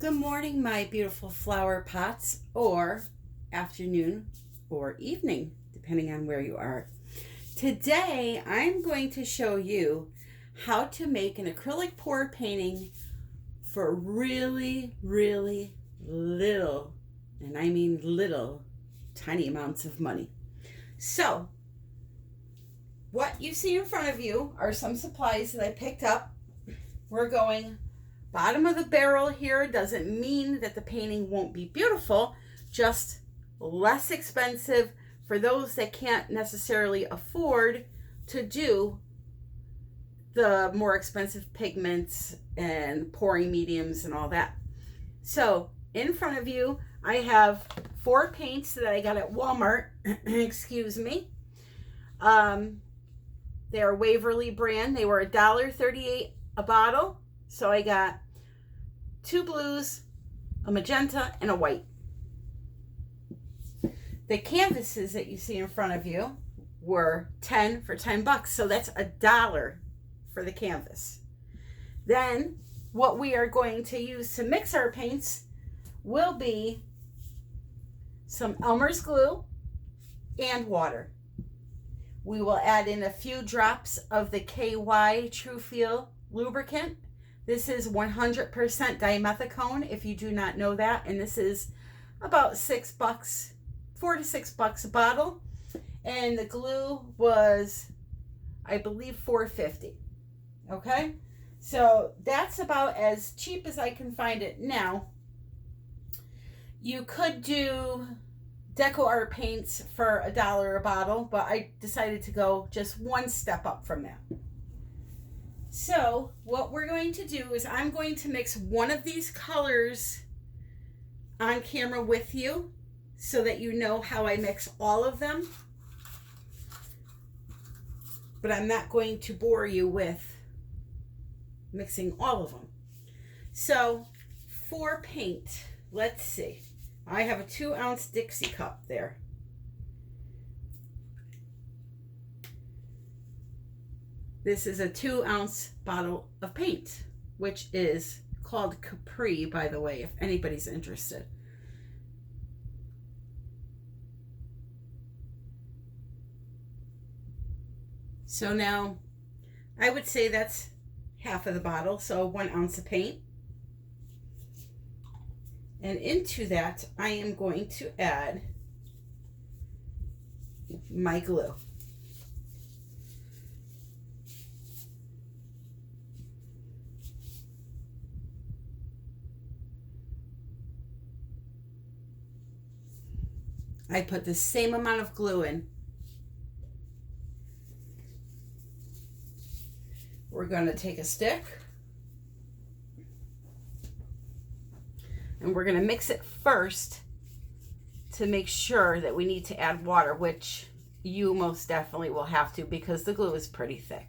Good morning, my beautiful flower pots, or afternoon or evening, depending on where you are. Today, I'm going to show you how to make an acrylic pour painting for really, really little, and I mean little, tiny amounts of money. So, what you see in front of you are some supplies that I picked up. We're going bottom of the barrel here. Doesn't mean that the painting won't be beautiful, just less expensive for those that can't necessarily afford to do the more expensive pigments and pouring mediums and all that. So in front of you, I have 4 paints that I got at Walmart. Excuse me. They are Waverly brand. They were $1.38 a bottle. So I got 2 blues, a magenta, and a white. The canvases that you see in front of you were 10 for $10. So that's $1 for the canvas. Then what we are going to use to mix our paints will be some Elmer's glue and water. We will add in a few drops of the KY True Feel lubricant. This is 100% dimethicone, if you do not know that, and this is about $6, $4 to $6 a bottle, and the glue was, I believe, $4.50. Okay, so that's about as cheap as I can find it now. You could do Deco Art paints for $1 a bottle, but I decided to go just one step up from that. So what we're going to do is I'm going to mix one of these colors on camera with you so that you know how I mix all of them. But I'm not going to bore you with mixing all of them. So for paint, let's see. I have a 2-ounce Dixie cup there. This is a 2-ounce bottle of paint, which is called Capri, by the way, if anybody's interested. So now I would say that's half of the bottle, so 1 ounce of paint. And into that, I am going to add my glue. I put the same amount of glue in. We're going to take a stick and we're going to mix it first to make sure that we need to add water, which you most definitely will have to because the glue is pretty thick.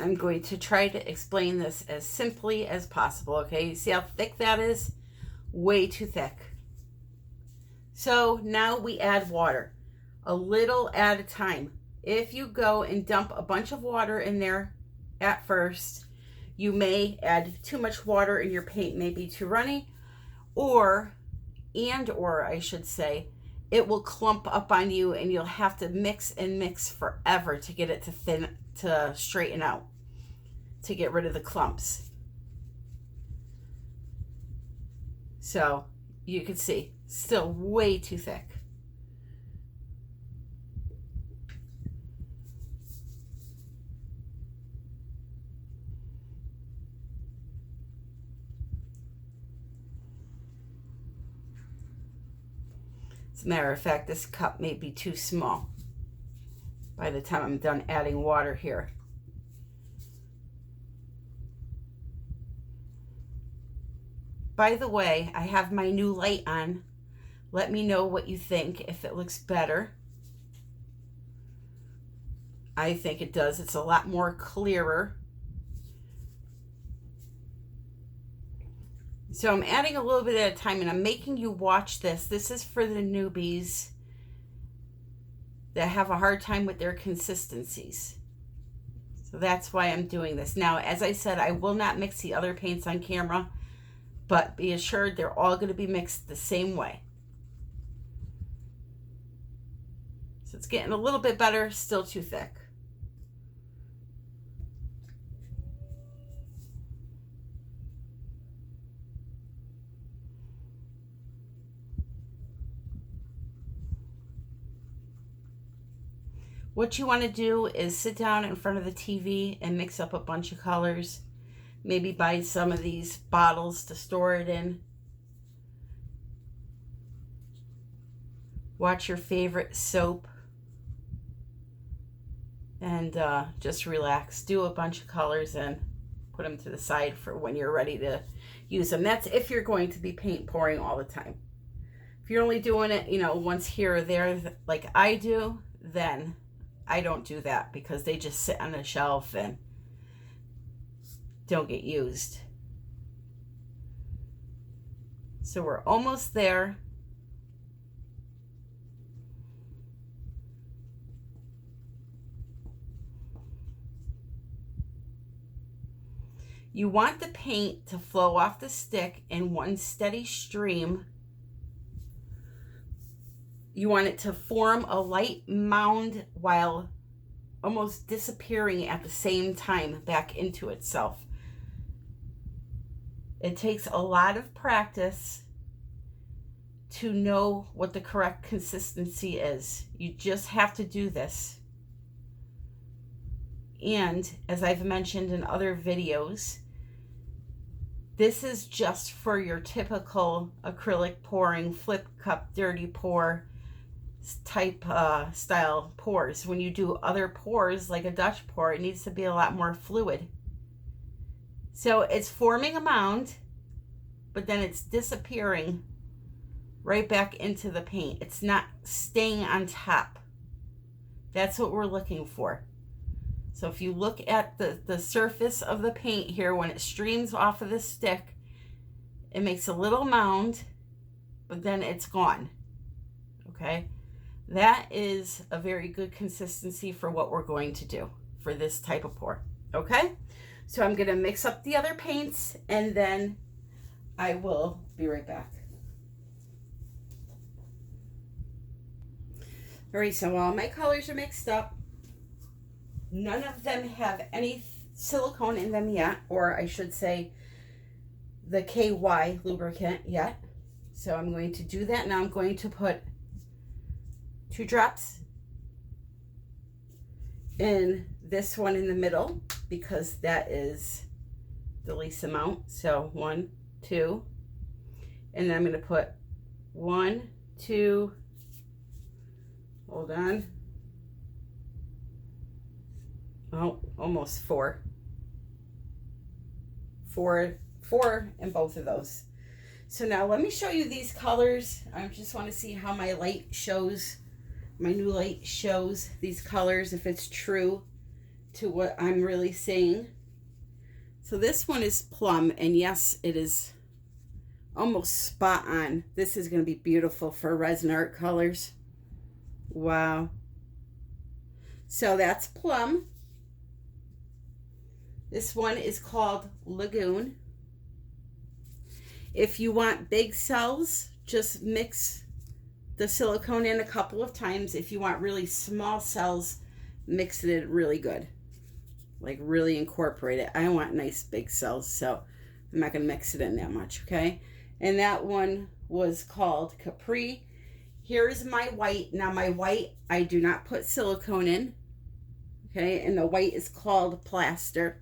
I'm going to try to explain this as simply as possible, okay? You see how thick that is? Way too thick. So now we add water, a little at a time. If you go and dump a bunch of water in there at first, you may add too much water and your paint may be too runny, or I should say, it will clump up on you and you'll have to mix and mix forever to get it to straighten out, to get rid of the clumps. So you can see, still way too thick. As a matter of fact, this cup may be too small by the time I'm done adding water here. By the way, I have my new light on. Let me know what you think, if it looks better. I think it does. It's a lot more clearer. So I'm adding a little bit at a time and I'm making you watch this. This is for the newbies. that have a hard time with their consistencies. So that's why I'm doing this. Now, as I said, I will not mix the other paints on camera, but be assured they're all going to be mixed the same way. So it's getting a little bit better, still too thick. What you want to do is sit down in front of the TV and mix up a bunch of colors. Maybe buy some of these bottles to store it in. Watch your favorite soap. And just relax. Do a bunch of colors and put them to the side for when you're ready to use them. That's if you're going to be paint pouring all the time. If you're only doing it, you know, once here or there like I do, then I don't do that because they just sit on the shelf and don't get used. So we're almost there. You want the paint to flow off the stick in one steady stream. You want it to form a light mound while almost disappearing at the same time back into itself. It takes a lot of practice to know what the correct consistency is. You just have to do this. And as I've mentioned in other videos, this is just for your typical acrylic pouring, flip cup, dirty pour type style pours. When you do other pours like a Dutch pour, it needs to be a lot more fluid. So it's forming a mound, but then it's disappearing right back into the paint. It's not staying on top. That's what we're looking for. So if you look at the surface of the paint here, when it streams off of the stick, it makes a little mound, but then it's gone. Okay? That is a very good consistency for what we're going to do for this type of pour. Okay? So I'm going to mix up the other paints and then I will be right back. All right, so all my colors are mixed up. None of them have any silicone in them yet, or I should say the KY lubricant yet. So I'm going to do that. Now I'm going to put 2 drops in this one in the middle because that is the least amount. So 1, 2, and then I'm going to put 1, 2, hold on, oh, almost 4 in both of those. So now let me show you these colors. I just want to see how my light shows, my new light shows these colors, if it's true to what I'm really seeing. So this one is plum, and yes, it is almost spot on. This is going to be beautiful for resin art colors. Wow. So that's plum. This one is called Lagoon. If you want big cells, just mix the silicone in a couple of times. If you want really small cells, mix it in really good. Like really incorporate it. I want nice big cells, so I'm not going to mix it in that much, okay? And that one was called Capri. Here's my white. Now my white, I do not put silicone in, okay? And the white is called Plaster.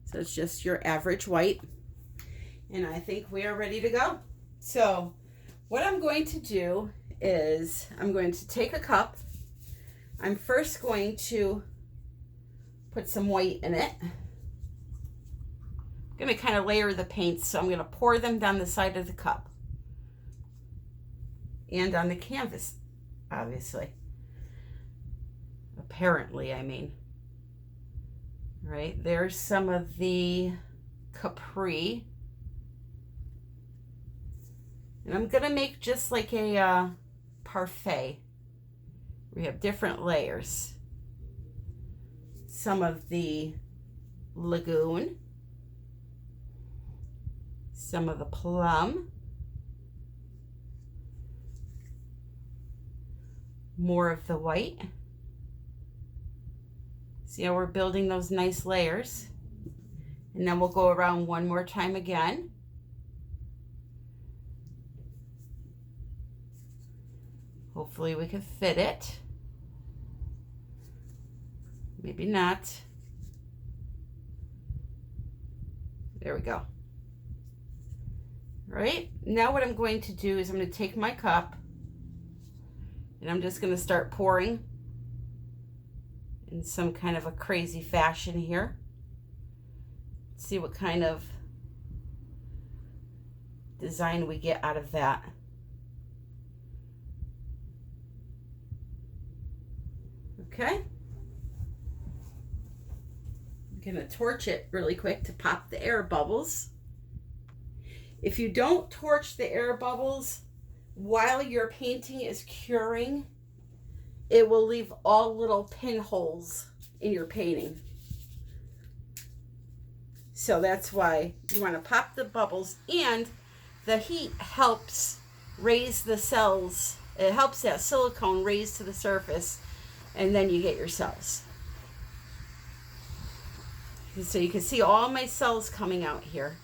So it's just your average white. And I think we are ready to go. So what I'm going to do is I'm going to take a cup. I'm first going to put some white in it. I'm going to kind of layer the paints, so I'm going to pour them down the side of the cup and on the canvas, obviously. Apparently, I mean. Right, there's some of the Capri. And I'm going to make just like a parfait We have different layers. Some of the lagoon, some of the plum, more of the white. See how we're building those nice layers? And then we'll go around one more time again. Hopefully we can fit it. Maybe not. There we go. All right, now what I'm going to do is I'm going to take my cup and I'm just going to start pouring in some kind of a crazy fashion here. See what kind of design we get out of that. Okay. I'm gonna torch it really quick to pop the air bubbles. If you don't torch the air bubbles while your painting is curing, it will leave all little pinholes in your painting. So that's why you want to pop the bubbles, and the heat helps raise the cells. It helps that silicone raise to the surface, and then you get your cells. So you can see all my cells coming out here.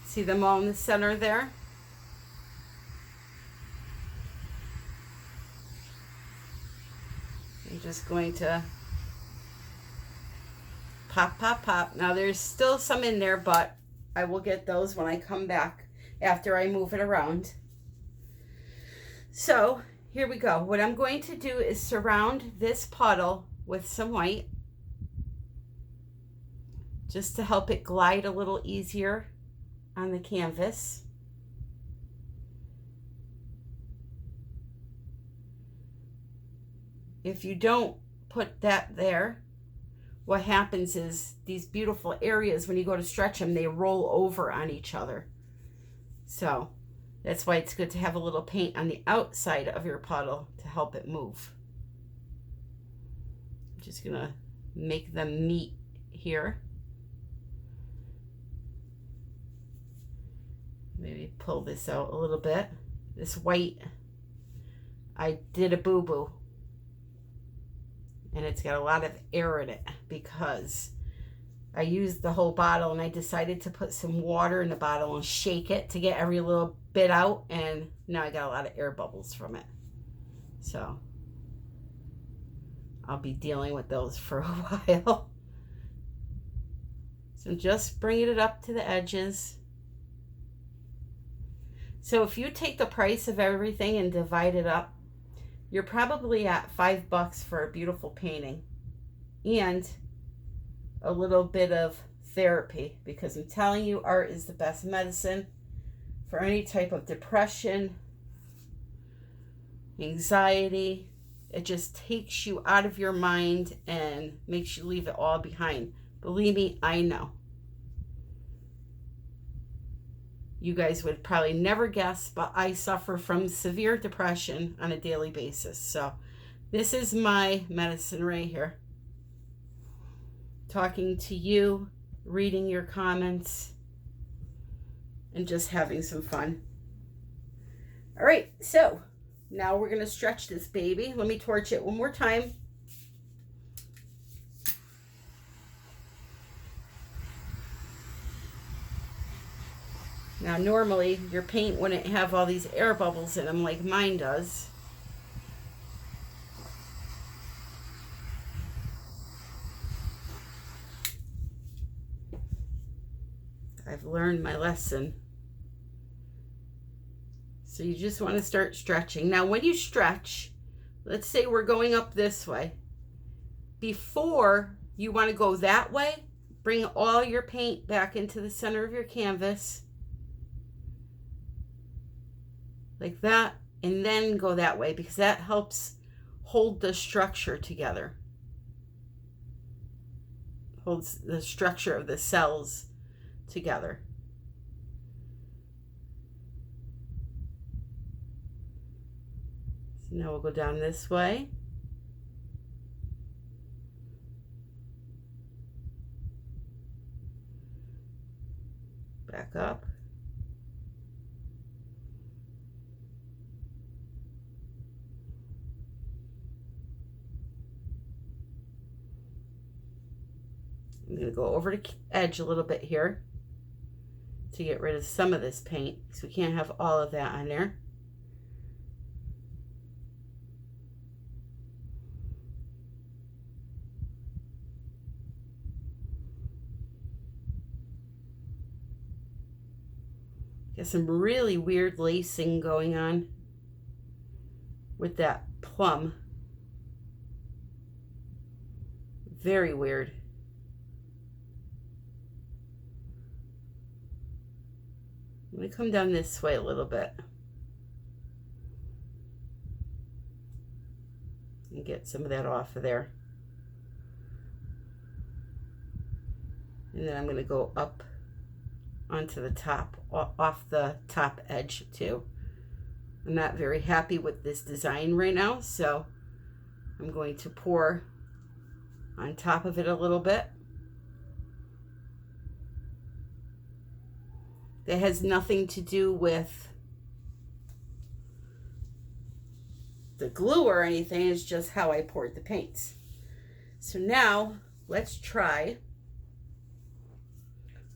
See them all in the center there? I'm just going to pop, pop, pop. Now there's still some in there, but I will get those when I come back after I move it around. So here we go. What I'm going to do is surround this puddle with some white, just to help it glide a little easier on the canvas. If you don't put that there, what happens is these beautiful areas, when you go to stretch them, they roll over on each other. So that's why it's good to have a little paint on the outside of your puddle to help it move. I'm just gonna make them meet here. Maybe pull this out a little bit. This white, I did a boo-boo. And it's got a lot of air in it because I used the whole bottle, and I decided to put some water in the bottle and shake it to get every little bit out, and now I got a lot of air bubbles from it. So I'll be dealing with those for a while. So I'm just bringing it up to the edges. So if you take the price of everything and divide it up, you're probably at $5 for a beautiful painting and a little bit of therapy, because I'm telling you, art is the best medicine for any type of depression, anxiety. It just takes you out of your mind and makes you leave it all behind. Believe me, I know. You guys would probably never guess, but I suffer from severe depression on a daily basis. So this is my medicine right here. Talking to you, reading your comments, and just having some fun. All right, so now we're gonna stretch this baby. Let me torch it one more time. Now, normally your paint wouldn't have all these air bubbles in them like mine does. I've learned my lesson. So you just want to start stretching. Now, when you stretch, let's say we're going up this way. Before you want to go that way, bring all your paint back into the center of your canvas. Like that, and then go that way, because that helps hold the structure together. Holds the structure of the cells together. Now we'll go down this way. Back up. I'm going to go over the edge a little bit here to get rid of some of this paint, because we can't have all of that on there. Got some really weird lacing going on with that plum. Very weird. I'm going to come down this way a little bit and get some of that off of there. And then I'm going to go up onto the top, off the top edge too. I'm not very happy with this design right now, so I'm going to pour on top of it a little bit. That has nothing to do with the glue or anything, it's just how I poured the paints. So now let's try.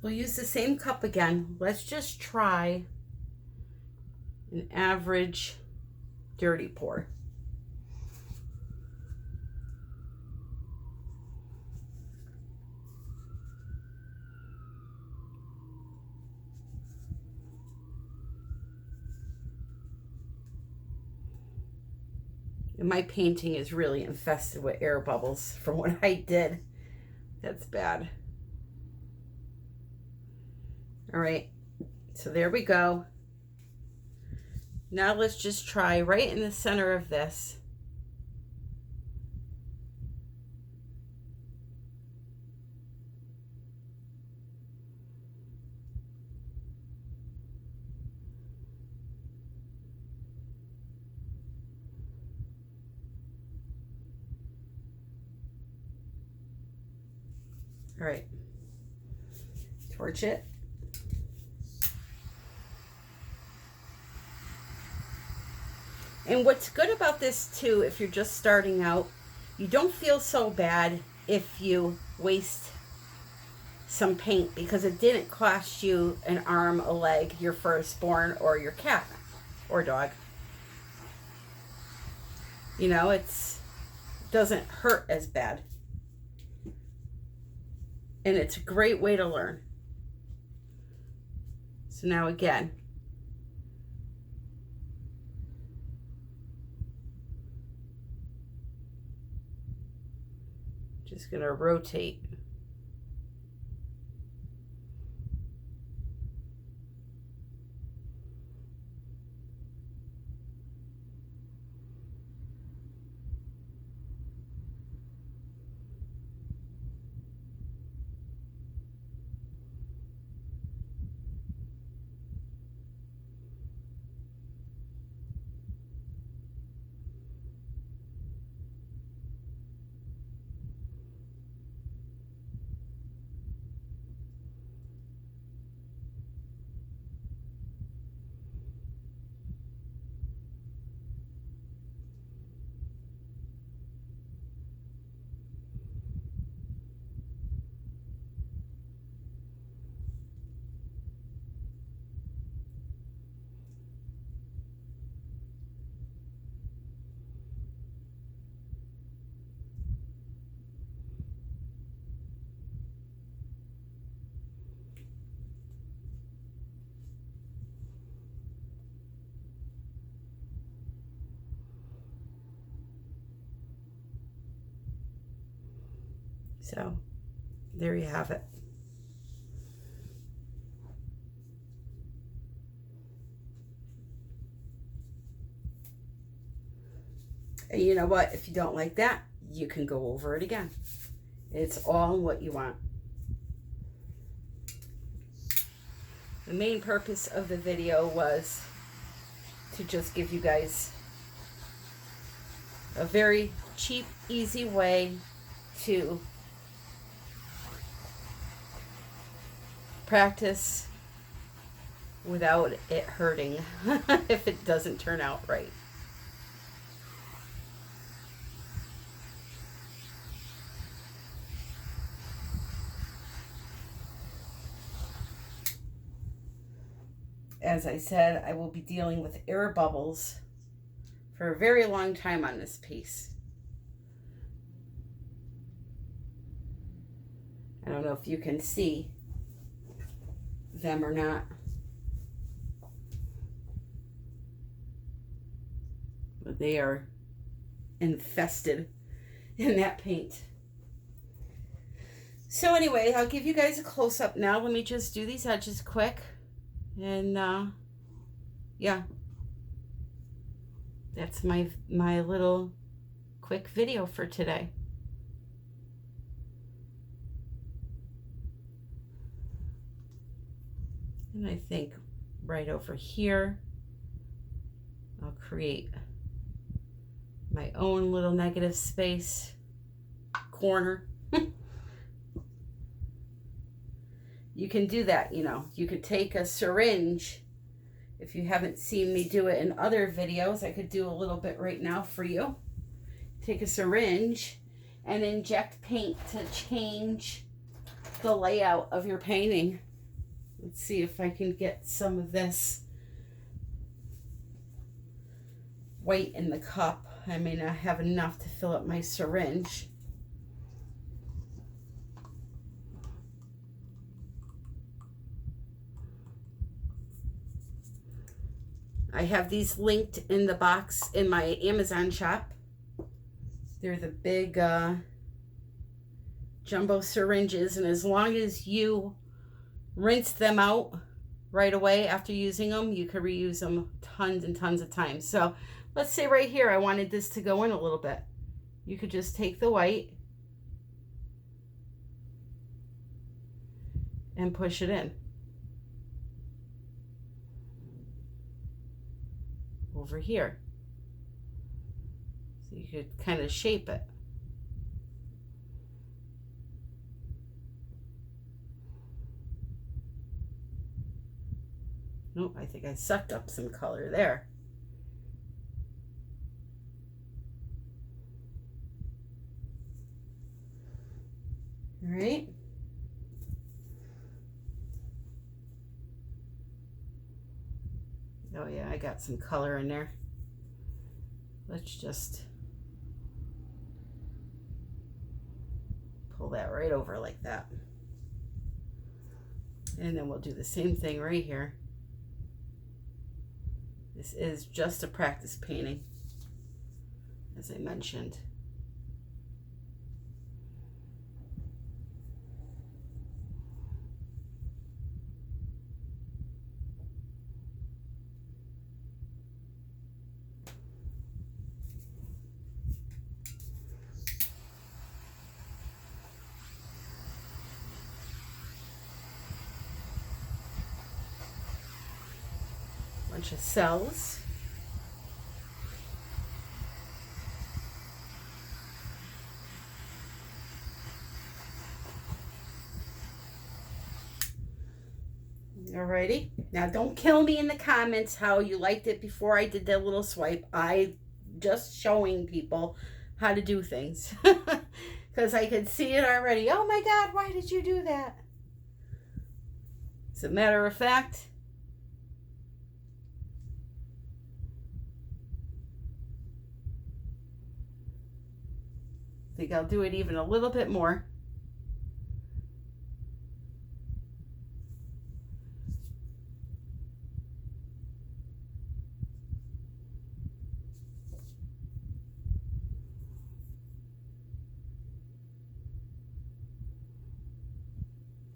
We'll use the same cup again. Let's just try an average dirty pour. And my painting is really infested with air bubbles from what I did. That's bad. All right, so there we go. Now let's just try right in the center of this. All right, torch it. And what's good about this too, if you're just starting out, you don't feel so bad if you waste some paint, because it didn't cost you an arm, a leg, your firstborn, or your cat or dog. You know, it doesn't hurt as bad. And it's a great way to learn. So now again, just going to rotate. So there you have it. And you know what? If you don't like that, you can go over it again. It's all what you want. The main purpose of the video was to just give you guys A very cheap, easy way to practice without it hurting if it doesn't turn out right. As I said, I will be dealing with air bubbles for a very long time on this piece. I don't know if you can see them or not. But they are infested in that paint. So anyway, I'll give you guys a close-up now. Let me just do these edges quick. And yeah, that's my little quick video for today. And I think right over here, I'll create my own little negative space corner. You can do that, you know. You could take a syringe. If you haven't seen me do it in other videos, I could do a little bit right now for you. Take a syringe and inject paint to change the layout of your painting. Let's see if I can get some of this white in the cup. I may not have enough to fill up my syringe. I have these linked in the box in my Amazon shop. They're the big jumbo syringes, and as long as you rinse them out right away after using them, you could reuse them tons and tons of times. So let's say right here I wanted this to go in a little bit. You could just take the white and push it in. Over here. So you could kind of shape it. Oh, I think I sucked up some color there. All right. Oh yeah, I got some color in there. Let's just pull that right over like that. And then we'll do the same thing right here. This is just a practice painting, as I mentioned. Bunch of cells. Alrighty. Now don't kill me in the comments how you liked it before I did that little swipe. I just showing people how to do things. Because I could see it already. Oh my God, why did you do that? As a matter of fact, I think I'll do it even a little bit more.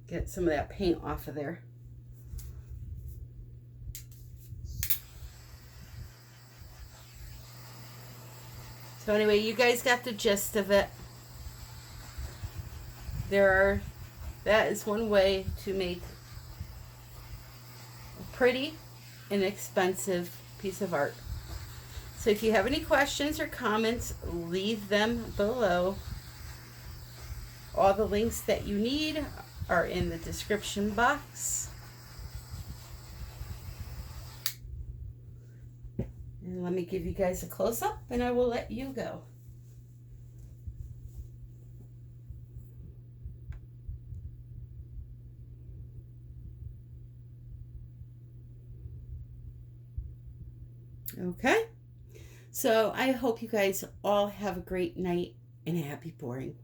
Get some of that paint off of there. So anyway, you guys got the gist of it. That is one way to make a pretty, inexpensive piece of art. So if you have any questions or comments, leave them below. All the links that you need are in the description box. And let me give you guys a close-up and I will let you go. Okay, so I hope you guys all have a great night and happy pouring.